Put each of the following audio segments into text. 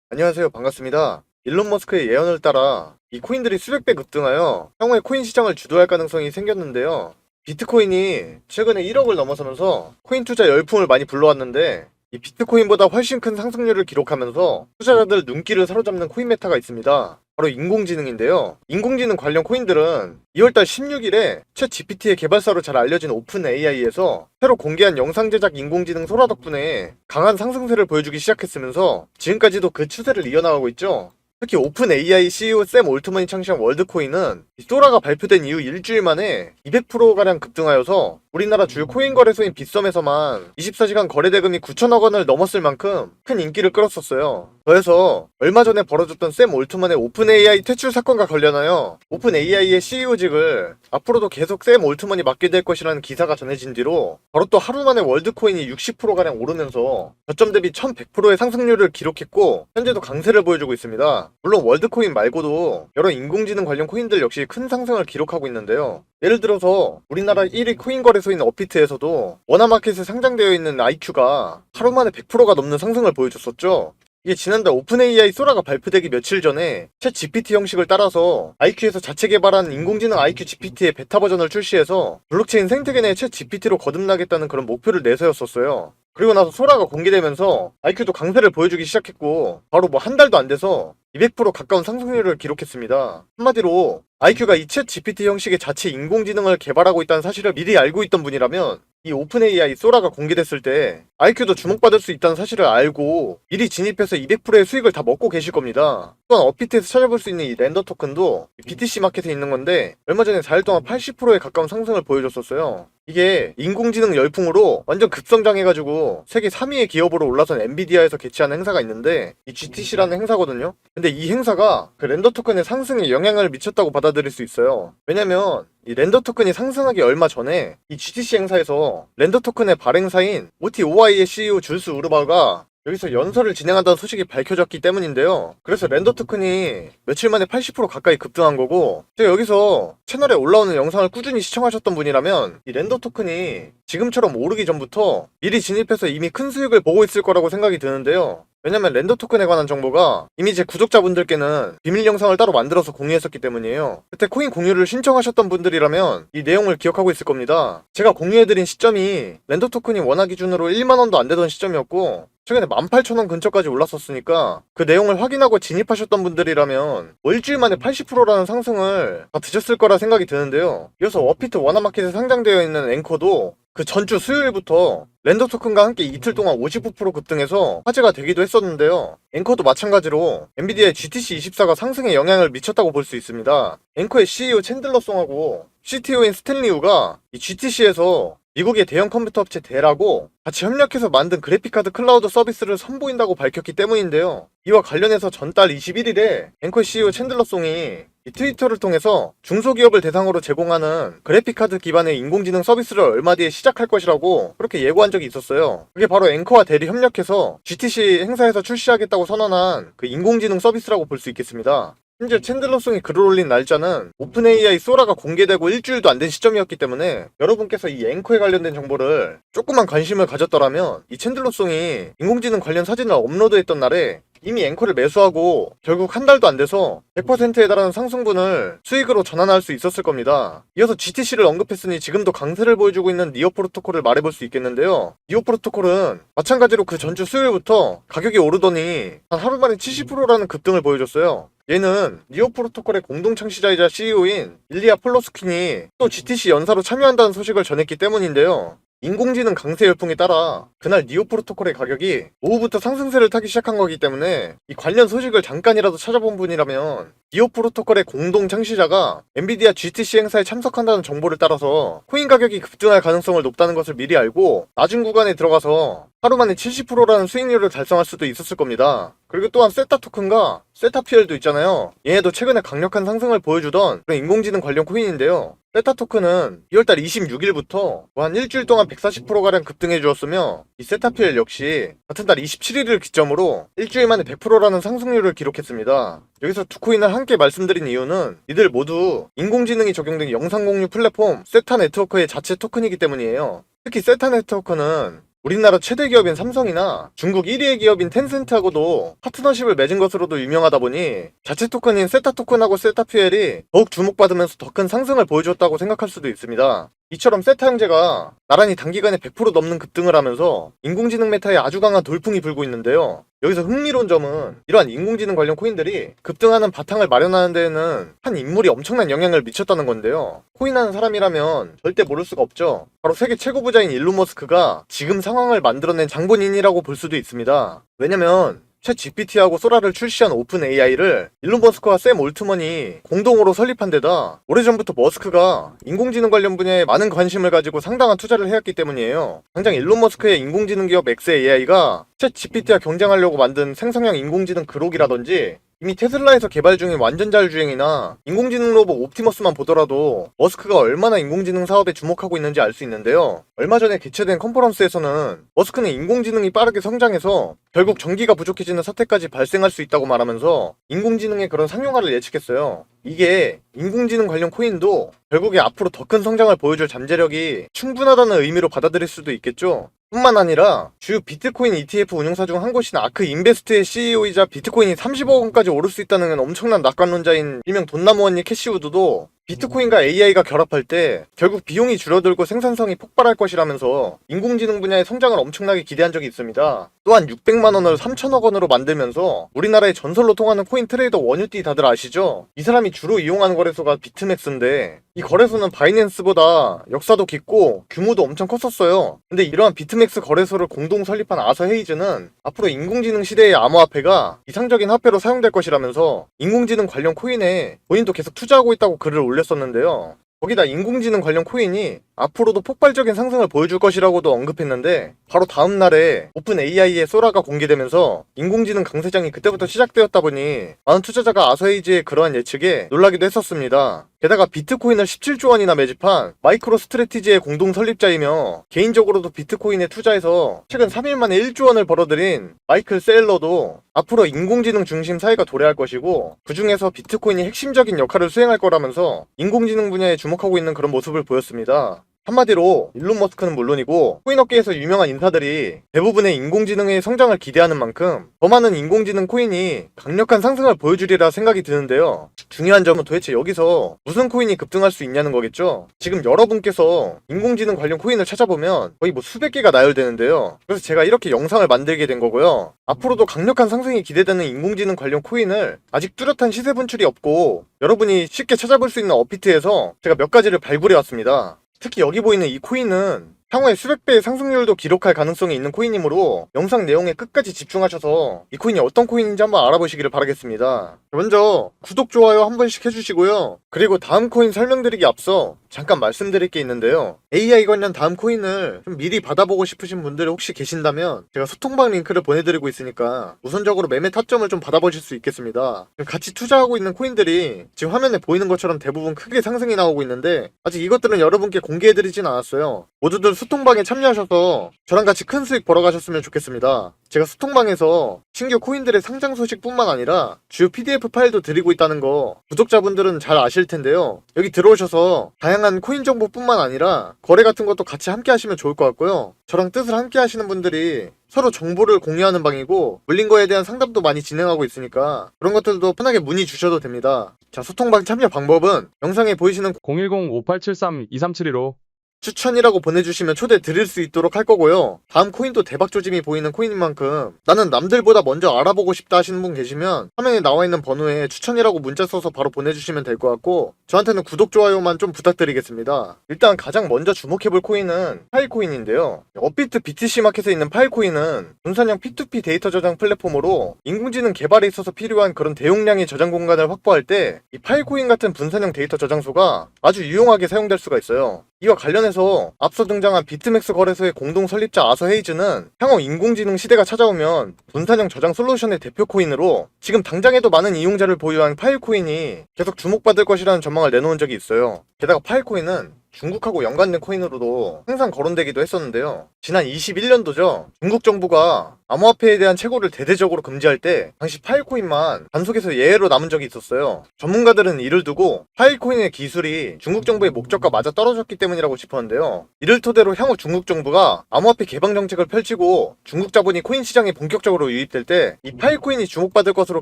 안녕하세요. 반갑습니다. 일론 머스크의 예언을 따라 이 코인들이 수백 배 급등하여 향후에 코인 시장을 주도할 가능성이 생겼는데요. 비트코인이 최근에 1억을 넘어서면서 코인 투자 열풍을 많이 불러왔는데 이 비트코인보다 훨씬 큰 상승률을 기록하면서 투자자들 눈길을 사로잡는 코인 메타가 있습니다. 바로 인공지능인데요. 인공지능 관련 코인들은 2월달 16일에 챗 GPT의 개발사로 잘 알려진 오픈 AI에서 새로 공개한 영상 제작 인공지능 소라 덕분에 강한 상승세를 보여주기 시작했으면서 지금까지도 그 추세를 이어나가고 있죠. 특히 오픈 AI CEO 샘 올트먼이 창시한 월드코인은 소라가 발표된 이후 일주일 만에 200%가량 급등하여서 우리나라 주요 코인 거래소인 빗썸에서만 24시간 거래 대금이 9천억 원을 넘었을 만큼 큰 인기를 끌었었어요. 더해서 얼마 전에 벌어졌던 샘 올트먼의 오픈 AI 퇴출 사건과 관련하여 오픈 AI의 CEO직을 앞으로도 계속 샘 올트먼이 맡게 될 것이라는 기사가 전해진 뒤로 바로 또 하루 만에 월드코인이 60%가량 오르면서 저점 대비 1100%의 상승률을 기록했고 현재도 강세를 보여주고 있습니다. 물론 월드코인 말고도 여러 인공지능 관련 코인들 역시 큰 상승을 기록하고 있는데요. 예를 들어서 우리나라 1위 코인 거래소인 어피트에서도 원화마켓에 상장되어 있는 IQ가 하루 만에 100%가 넘는 상승을 보여줬었죠. 이게 지난달 오픈 AI 소라가 발표되기 며칠 전에 챗 GPT 형식을 따라서 IQ에서 자체 개발한 인공지능 IQ GPT의 베타 버전을 출시해서 블록체인 생태계 내 챗 GPT로 거듭나겠다는 그런 목표를 내세웠었어요. 그리고 나서 소라가 공개되면서 IQ도 강세를 보여주기 시작했고 바로 뭐 한 달도 안 돼서 200% 가까운 상승률을 기록했습니다. 한마디로 IQ가 이 챗 GPT 형식의 자체 인공지능을 개발하고 있다는 사실을 미리 알고 있던 분이라면 이 오픈 AI 소라가 공개됐을 때 IQ도 주목받을 수 있다는 사실을 알고 미리 진입해서 200%의 수익을 다 먹고 계실 겁니다. 또한 어피트에서 찾아볼 수 있는 이 렌더 토큰도 BTC 마켓에 있는 건데 얼마 전에 4일 동안 80%에 가까운 상승을 보여줬었어요. 이게 인공지능 열풍으로 완전 급성장해가지고 세계 3위의 기업으로 올라선 엔비디아에서 개최하는 행사가 있는데 이 GTC라는 행사거든요. 근데 이 행사가 그 렌더 토큰의 상승에 영향을 미쳤다고 받아들일 수 있어요. 왜냐면 이 렌더 토큰이 상승하기 얼마 전에 이 GTC 행사에서 렌더 토큰의 발행사인 OTOI의 CEO 줄스 우르바가 여기서 연설을 진행한다는 소식이 밝혀졌기 때문인데요. 그래서 렌더 토큰이 며칠 만에 80% 가까이 급등한 거고, 제가 여기서 채널에 올라오는 영상을 꾸준히 시청하셨던 분이라면 이 렌더 토큰이 지금처럼 오르기 전부터 미리 진입해서 이미 큰 수익을 보고 있을 거라고 생각이 드는데요. 왜냐면 렌더 토큰에 관한 정보가 이미 제 구독자분들께는 비밀 영상을 따로 만들어서 공유했었기 때문이에요. 그때 코인 공유를 신청하셨던 분들이라면 이 내용을 기억하고 있을 겁니다. 제가 공유해드린 시점이 렌더 토큰이 원화 기준으로 1만원도 안 되던 시점이었고 최근에 18,000원 근처까지 올랐었으니까 그 내용을 확인하고 진입하셨던 분들이라면 뭐 일주일 만에 80%라는 상승을 다 드셨을 거라 생각이 드는데요. 이어서 워피트 원화마켓에 상장되어 있는 앵커도 그 전주 수요일부터 렌더 토큰과 함께 이틀 동안 59% 급등해서 화제가 되기도 했었는데요. 앵커도 마찬가지로 엔비디아의 GTC24가 상승에 영향을 미쳤다고 볼 수 있습니다. 앵커의 CEO 챈들러 송하고 CTO인 스탠리 우가 이 GTC에서 미국의 대형 컴퓨터 업체 델하고 같이 협력해서 만든 그래픽카드 클라우드 서비스를 선보인다고 밝혔기 때문인데요. 이와 관련해서 전달 21일에 앵커의 CEO 챈들러 송이 이 트위터를 통해서 중소기업을 대상으로 제공하는 그래픽카드 기반의 인공지능 서비스를 얼마 뒤에 시작할 것이라고 그렇게 예고한 적이 있었어요. 그게 바로 앵커와 델이 협력해서 GTC 행사에서 출시하겠다고 선언한 그 인공지능 서비스라고 볼 수 있겠습니다. 심지어 챈들러 송이 글을 올린 날짜는 오픈 AI 소라가 공개되고 일주일도 안 된 시점이었기 때문에 여러분께서 이 앵커에 관련된 정보를 조금만 관심을 가졌더라면 이 챈들러 송이 인공지능 관련 사진을 업로드했던 날에 이미 앵커를 매수하고 결국 한 달도 안 돼서 100%에 달하는 상승분을 수익으로 전환할 수 있었을 겁니다. 이어서 GTC를 언급했으니 지금도 강세를 보여주고 있는 니오 프로토콜을 말해볼 수 있겠는데요. 니오 프로토콜은 마찬가지로 그 전주 수요일부터 가격이 오르더니 한 하루 만에 70%라는 급등을 보여줬어요. 얘는 니오 프로토콜의 공동 창시자이자 CEO인 일리아 폴로스킨이 또 GTC 연사로 참여한다는 소식을 전했기 때문인데요. 인공지능 강세 열풍에 따라 그날 니오 프로토콜의 가격이 오후부터 상승세를 타기 시작한 거기 때문에 이 관련 소식을 잠깐이라도 찾아본 분이라면 니오 프로토콜의 공동 창시자가 엔비디아 GTC 행사에 참석한다는 정보를 따라서 코인 가격이 급등할 가능성을 높다는 것을 미리 알고 낮은 구간에 들어가서 하루 만에 70%라는 수익률을 달성할 수도 있었을 겁니다. 그리고 또한 세타 토큰과 세타 PL도 있잖아요. 얘네도 최근에 강력한 상승을 보여주던 그런 인공지능 관련 코인인데요. 세타 토큰은 2월달 26일부터 한 일주일 동안 140%가량 급등해 주었으며 이 세타 PL 역시 같은 달 27일을 기점으로 일주일 만에 100%라는 상승률을 기록했습니다. 여기서 두 코인을 함께 말씀드린 이유는 이들 모두 인공지능이 적용된 영상 공유 플랫폼 세타 네트워크의 자체 토큰이기 때문이에요. 특히 세타 네트워크는 우리나라 최대 기업인 삼성이나 중국 1위의 기업인 텐센트하고도 파트너십을 맺은 것으로도 유명하다 보니 자체 토큰인 세타 토큰하고 세타 퓨엘이 더욱 주목받으면서 더 큰 상승을 보여주었다고 생각할 수도 있습니다. 이처럼 세타 형제가 나란히 단기간에 100% 넘는 급등을 하면서 인공지능 메타에 아주 강한 돌풍이 불고 있는데요. 여기서 흥미로운 점은 이러한 인공지능 관련 코인들이 급등하는 바탕을 마련하는 데에는 한 인물이 엄청난 영향을 미쳤다는 건데요. 코인하는 사람이라면 절대 모를 수가 없죠. 바로 세계 최고 부자인 일론 머스크가 지금 상황을 만들어낸 장본인이라고 볼 수도 있습니다. 왜냐면 챗 GPT하고 소라를 출시한 오픈 AI를 일론 머스크와 샘 올트먼이 공동으로 설립한 데다 오래전부터 머스크가 인공지능 관련 분야에 많은 관심을 가지고 상당한 투자를 해왔기 때문이에요. 당장 일론 머스크의 인공지능 기업 xAI가 챗 GPT와 경쟁하려고 만든 생성형 인공지능 그록이라든지 이미 테슬라에서 개발 중인 완전 자율주행이나 인공지능 로봇 옵티머스만 보더라도 머스크가 얼마나 인공지능 사업에 주목하고 있는지 알 수 있는데요. 얼마 전에 개최된 컨퍼런스에서는 머스크는 인공지능이 빠르게 성장해서 결국 전기가 부족해지는 사태까지 발생할 수 있다고 말하면서 인공지능의 그런 상용화를 예측했어요. 이게 인공지능 관련 코인도 결국에 앞으로 더 큰 성장을 보여줄 잠재력이 충분하다는 의미로 받아들일 수도 있겠죠. 뿐만 아니라 주요 비트코인 ETF 운용사 중 한 곳인 아크 인베스트의 CEO이자 비트코인이 30억 원까지 오를 수 있다는 엄청난 낙관론자인 일명 돈나무 언니 캐시우드도 비트코인과 AI가 결합할 때 결국 비용이 줄어들고 생산성이 폭발할 것이라면서 인공지능 분야의 성장을 엄청나게 기대한 적이 있습니다. 또한 600만 원을 3천억 원으로 만들면서 우리나라의 전설로 통하는 코인 트레이더 원유띠 다들 아시죠? 이 사람이 주로 이용하는 거래소가 비트맥스인데 이 거래소는 바이낸스보다 역사도 깊고 규모도 엄청 컸었어요. 근데 이러한 비트맥스 거래소를 공동 설립한 아서 헤이즈는 앞으로 인공지능 시대의 암호화폐가 이상적인 화폐로 사용될 것이라면서 인공지능 관련 코인에 본인도 계속 투자하고 있다고 글을 올렸었는데요. 거기다 인공지능 관련 코인이 앞으로도 폭발적인 상승을 보여줄 것이라고도 언급했는데 바로 다음 날에 오픈 AI의 소라가 공개되면서 인공지능 강세장이 그때부터 시작되었다 보니 많은 투자자가 아서헤이즈의 그러한 예측에 놀라기도 했었습니다. 게다가 비트코인을 17조 원이나 매집한 마이크로 스트래티지의 공동 설립자이며 개인적으로도 비트코인에 투자해서 최근 3일 만에 1조 원을 벌어들인 마이클 세일러도 앞으로 인공지능 중심 사회가 도래할 것이고 그 중에서 비트코인이 핵심적인 역할을 수행할 거라면서 인공지능 분야에 주목하고 있는 그런 모습을 보였습니다. 한마디로 일론 머스크는 물론이고 코인업계에서 유명한 인사들이 대부분의 인공지능의 성장을 기대하는 만큼 더 많은 인공지능 코인이 강력한 상승을 보여주리라 생각이 드는데요. 중요한 점은 도대체 여기서 무슨 코인이 급등할 수 있냐는 거겠죠. 지금 여러분께서 인공지능 관련 코인을 찾아보면 거의 수백 개가 나열되는데요. 그래서 제가 이렇게 영상을 만들게 된 거고요. 앞으로도 강력한 상승이 기대되는 인공지능 관련 코인을 아직 뚜렷한 시세 분출이 없고 여러분이 쉽게 찾아볼 수 있는 업비트에서 제가 몇 가지를 발굴해 왔습니다. 특히 여기 보이는 이 코인은 향후에 수백 배의 상승률도 기록할 가능성이 있는 코인이므로 영상 내용에 끝까지 집중하셔서 이 코인이 어떤 코인인지 한번 알아보시기를 바라겠습니다. 먼저 구독, 좋아요 한 번씩 해주시고요. 그리고 다음 코인 설명드리기 앞서 잠깐 말씀드릴 게 있는데요. AI 관련 다음 코인을 좀 미리 받아보고 싶으신 분들이 혹시 계신다면 제가 소통방 링크를 보내드리고 있으니까 우선적으로 매매 타점을 좀 받아보실 수 있겠습니다. 같이 투자하고 있는 코인들이 지금 화면에 보이는 것처럼 대부분 크게 상승이 나오고 있는데 아직 이것들은 여러분께 공개해드리진 않았어요. 모두들 소통방에 참여하셔서 저랑 같이 큰 수익 벌어가셨으면 좋겠습니다. 제가 소통방에서 신규 코인들의 상장 소식뿐만 아니라 주요 PDF 파일도 드리고 있다는 거 구독자분들은 잘 아실 텐데요. 여기 들어오셔서 다양한 코인 정보뿐만 아니라 거래 같은 것도 같이 함께 하시면 좋을 것 같고요. 저랑 뜻을 함께 하시는 분들이 서로 정보를 공유하는 방이고 물린 거에 대한 상담도 많이 진행하고 있으니까 그런 것들도 편하게 문의 주셔도 됩니다. 자, 소통방 참여 방법은 영상에 보이시는 010-5873-2372로 추천이라고 보내주시면 초대 드릴 수 있도록 할 거고요. 다음 코인도 대박 조짐이 보이는 코인인 만큼 나는 남들보다 먼저 알아보고 싶다 하시는 분 계시면 화면에 나와 있는 번호에 추천이라고 문자 써서 바로 보내주시면 될 것 같고 저한테는 구독, 좋아요만 좀 부탁드리겠습니다. 일단 가장 먼저 주목해볼 코인은 파일코인인데요. 업비트 BTC 마켓에 있는 파일코인은 분산형 P2P 데이터 저장 플랫폼으로 인공지능 개발에 있어서 필요한 그런 대용량의 저장 공간을 확보할 때 이 파일코인 같은 분산형 데이터 저장소가 아주 유용하게 사용될 수가 있어요. 이와 관련해서 앞서 등장한 비트맥스 거래소의 공동 설립자 아서 헤이즈는 향후 인공지능 시대가 찾아오면 분산형 저장 솔루션의 대표 코인으로 지금 당장에도 많은 이용자를 보유한 파일코인이 계속 주목받을 것이라는 전망을 내놓은 적이 있어요. 게다가 파일코인은 중국하고 연관된 코인으로도 항상 거론되기도 했었는데요. 지난 21년도죠. 중국 정부가 암호화폐에 대한 채굴을 대대적으로 금지할 때 당시 파일코인만 단속에서 예외로 남은 적이 있었어요. 전문가들은 이를 두고 파일코인의 기술이 중국 정부의 목적과 맞아 떨어졌기 때문이라고 짚었는데요. 이를 토대로 향후 중국 정부가 암호화폐 개방 정책을 펼치고 중국 자본이 코인 시장에 본격적으로 유입될 때 이 파일코인이 주목받을 것으로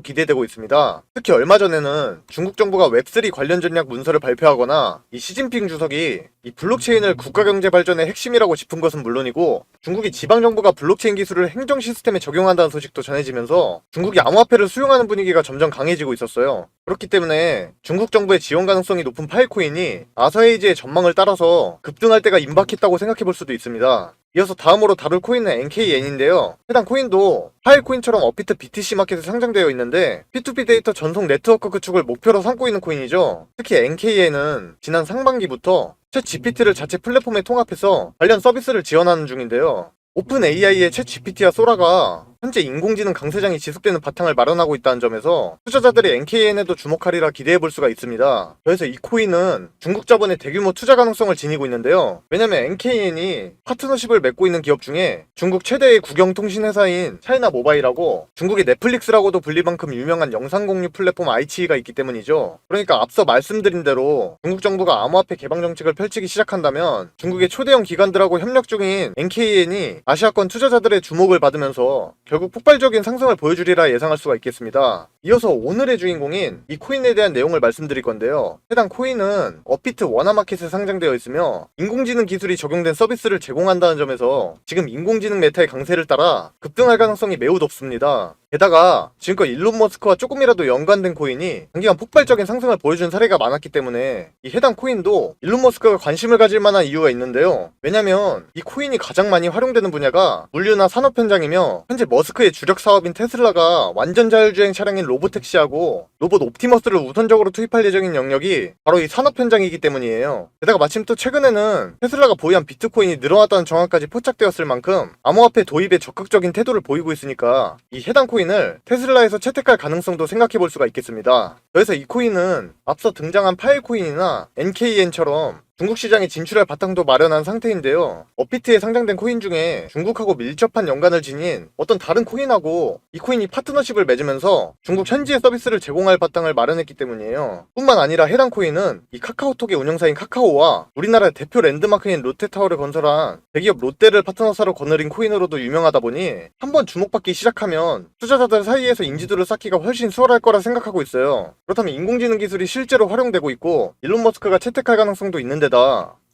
기대되고 있습니다. 특히 얼마 전에는 중국 정부가 웹3 관련 전략 문서를 발표하거나 이 시진핑 주석이 이 블록체인을 국가경제 발전의 핵심이라고 짚은 것은 물론이고 중국이 지방정부가 블록체인 기술을 행정 시스템에 적용한다는 소식도 전해지면서 중국이 암호화폐를 수용하는 분위기가 점점 강해지고 있었어요. 그렇기 때문에 중국 정부의 지원 가능성이 높은 파일코인이 아서에이지의 전망을 따라서 급등할 때가 임박했다고 생각해볼 수도 있습니다. 이어서 다음으로 다룰 코인은 NKN인데요. 해당 코인도 파일코인처럼 업비트 BTC 마켓에 상장되어 있는데 P2P 데이터 전송 네트워크 구축을 목표로 삼고 있는 코인이죠. 특히 NKN은 지난 상반기부터 챗 GPT를 자체 플랫폼에 통합해서 관련 서비스를 지원하는 중인데요. 오픈 AI의 챗 GPT와 소라가 현재 인공지능 강세장이 지속되는 바탕을 마련하고 있다는 점에서 투자자들이 NKN에도 주목하리라 기대해볼 수가 있습니다. 그래서 이 코인은 중국 자본의 대규모 투자 가능성을 지니고 있는데요. 왜냐면 NKN이 파트너십을 맺고 있는 기업 중에 중국 최대의 국영통신회사인 차이나 모바일하고 중국의 넷플릭스라고도 불릴 만큼 유명한 영상 공유 플랫폼 iQIYI가 있기 때문이죠. 그러니까 앞서 말씀드린 대로 중국 정부가 암호화폐 개방 정책을 펼치기 시작한다면 중국의 초대형 기관들하고 협력 중인 NKN이 아시아권 투자자들의 주목을 받으면서 결국 폭발적인 상승을 보여주리라 예상할 수가 있겠습니다. 이어서 오늘의 주인공인 이 코인에 대한 내용을 말씀드릴 건데요. 해당 코인은 업비트 원화마켓에 상장되어 있으며 인공지능 기술이 적용된 서비스를 제공한다는 점에서 지금 인공지능 메타의 강세를 따라 급등할 가능성이 매우 높습니다. 게다가 지금껏 일론 머스크와 조금이라도 연관된 코인이 단기간 폭발적인 상승을 보여준 사례가 많았기 때문에 이 해당 코인도 일론 머스크가 관심을 가질 만한 이유가 있는데요. 왜냐면 이 코인이 가장 많이 활용되는 분야가 물류나 산업 현장이며 현재 머스크의 주력 사업인 테슬라가 완전 자율주행 차량인 로보택시하고 로봇 옵티머스를 우선적으로 투입할 예정인 영역이 바로 이 산업 현장이기 때문이에요. 게다가 마침 또 최근에는 테슬라가 보유한 비트코인이 늘어났다는 정황까지 포착되었을 만큼 암호화폐 도입에 적극적인 태도를 보이고 있으니까 이 해당 코인을 테슬라에서 채택할 가능성도 생각해볼 수가 있겠습니다. 그래서 이 코인은 앞서 등장한 파일코인이나 NKN처럼 중국 시장에 진출할 바탕도 마련한 상태인데요. 업비트에 상장된 코인 중에 중국하고 밀접한 연관을 지닌 어떤 다른 코인하고 이 코인이 파트너십을 맺으면서 중국 현지의 서비스를 제공할 바탕을 마련했기 때문이에요. 뿐만 아니라 해당 코인은 이 카카오톡의 운영사인 카카오와 우리나라의 대표 랜드마크인 롯데타워를 건설한 대기업 롯데를 파트너사로 거느린 코인으로도 유명하다 보니 한번 주목받기 시작하면 투자자들 사이에서 인지도를 쌓기가 훨씬 수월할 거라 생각하고 있어요. 그렇다면 인공지능 기술이 실제로 활용되고 있고 일론 머스크가 채택할 가능성도 있는데다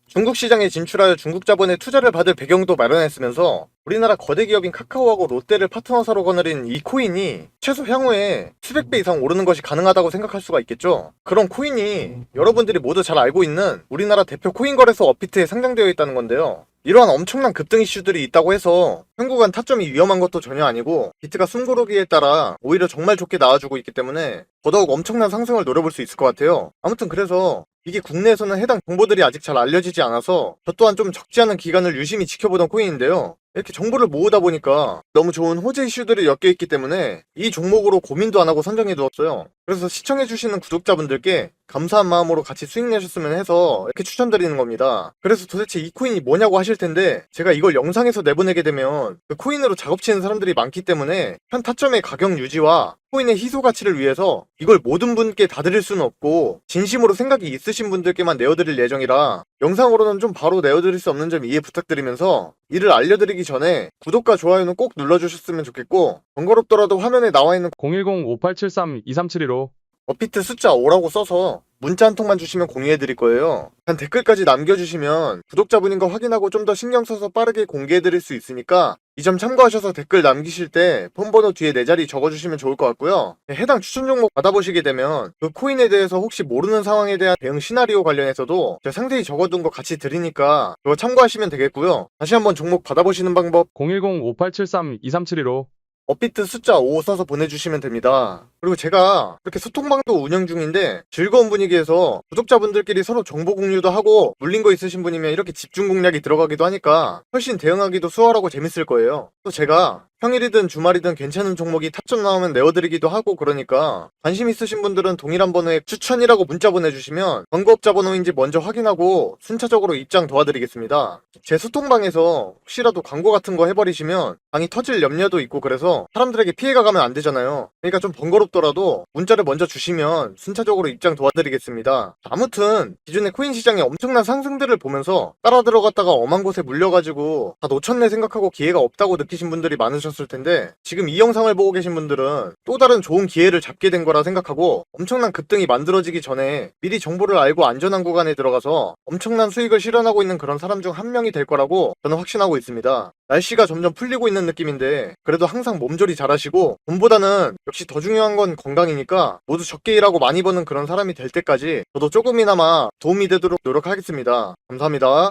중국 시장에 진출하여 중국 자본의 투자를 받을 배경도 마련했으면서 우리나라 거대 기업인 카카오하고 롯데를 파트너사로 거느린 이 코인이 최소 향후에 수백 배 이상 오르는 것이 가능하다고 생각할 수가 있겠죠. 그런 코인이 여러분들이 모두 잘 알고 있는 우리나라 대표 코인 거래소 업비트에 상장되어 있다는 건데요. 이러한 엄청난 급등 이슈들이 있다고 해서 현구간 타점이 위험한 것도 전혀 아니고 비트가 숨고르기에 따라 오히려 정말 좋게 나와주고 있기 때문에 더더욱 엄청난 상승을 노려볼 수 있을 것 같아요. 아무튼 그래서 이게 국내에서는 해당 정보들이 아직 잘 알려지지 않아서 저 또한 좀 적지 않은 기간을 유심히 지켜보던 코인인데요. 이렇게 정보를 모으다 보니까 너무 좋은 호재 이슈들이 엮여있기 때문에 이 종목으로 고민도 안 하고 선정해두었어요. 그래서 시청해주시는 구독자분들께 감사한 마음으로 같이 수익 내셨으면 해서 이렇게 추천드리는 겁니다. 그래서 도대체 이 코인이 뭐냐고 하실 텐데 제가 이걸 영상에서 내보내게 되면 그 코인으로 작업치는 사람들이 많기 때문에 현 타점의 가격 유지와 코인의 희소 가치를 위해서 이걸 모든 분께 다 드릴 수는 없고 진심으로 생각이 있으신 분들께만 내어드릴 예정이라 영상으로는 좀 바로 내어드릴 수 없는 점 이해 부탁드리면서 이를 알려드리기 전에 구독과 좋아요는 꼭 눌러주셨으면 좋겠고 번거롭더라도 화면에 나와있는 010-5873-2372로 업비트 숫자 5라고 써서 문자 한 통만 주시면 공유해드릴 거예요. 단 댓글까지 남겨주시면 구독자분인 거 확인하고 좀 더 신경 써서 빠르게 공개해드릴 수 있으니까 이 점 참고하셔서 댓글 남기실 때 폰번호 뒤에 내 자리 적어주시면 좋을 것 같고요. 해당 추천 종목 받아보시게 되면 그 코인에 대해서 혹시 모르는 상황에 대한 대응 시나리오 관련해서도 제가 상세히 적어둔 거 같이 드리니까 그거 참고하시면 되겠고요. 다시 한번 종목 받아보시는 방법 010-5873-2372로 업비트 숫자 5 써서 보내주시면 됩니다. 그리고 제가 이렇게 소통방도 운영 중인데 즐거운 분위기에서 구독자분들끼리 서로 정보 공유도 하고 물린 거 있으신 분이면 이렇게 집중 공략이 들어가기도 하니까 훨씬 대응하기도 수월하고 재밌을 거예요. 또 제가 평일이든 주말이든 괜찮은 종목이 탑점 나오면 내어드리기도 하고 그러니까 관심 있으신 분들은 동일한 번호에 추천이라고 문자 보내주시면 광고업자 번호인지 먼저 확인하고 순차적으로 입장 도와드리겠습니다. 제 소통방에서 혹시라도 광고 같은 거 해버리시면 방이 터질 염려도 있고 그래서 사람들에게 피해가 가면 안 되잖아요. 그러니까 좀 번거롭더라도 문자를 먼저 주시면 순차적으로 입장 도와드리겠습니다. 아무튼 기존의 코인 시장의 엄청난 상승들을 보면서 따라 들어갔다가 엄한 곳에 물려가지고 다 놓쳤네 생각하고 기회가 없다고 느끼신 분들이 많으셨을 텐데 지금 이 영상을 보고 계신 분들은 또 다른 좋은 기회를 잡게 된 거라 생각하고 엄청난 급등이 만들어지기 전에 미리 정보를 알고 안전한 구간에 들어가서 엄청난 수익을 실현하고 있는 그런 사람 중 한 명이 될 거라고 저는 확신하고 있습니다. 날씨가 점점 풀리고 있는 느낌인데 그래도 항상 몸조리 잘하시고 돈보다는 역시 더 중요한 건 건강이니까 모두 적게 일하고 많이 버는 그런 사람이 될 때까지 저도 조금이나마 도움이 되도록 노력하겠습니다. 감사합니다.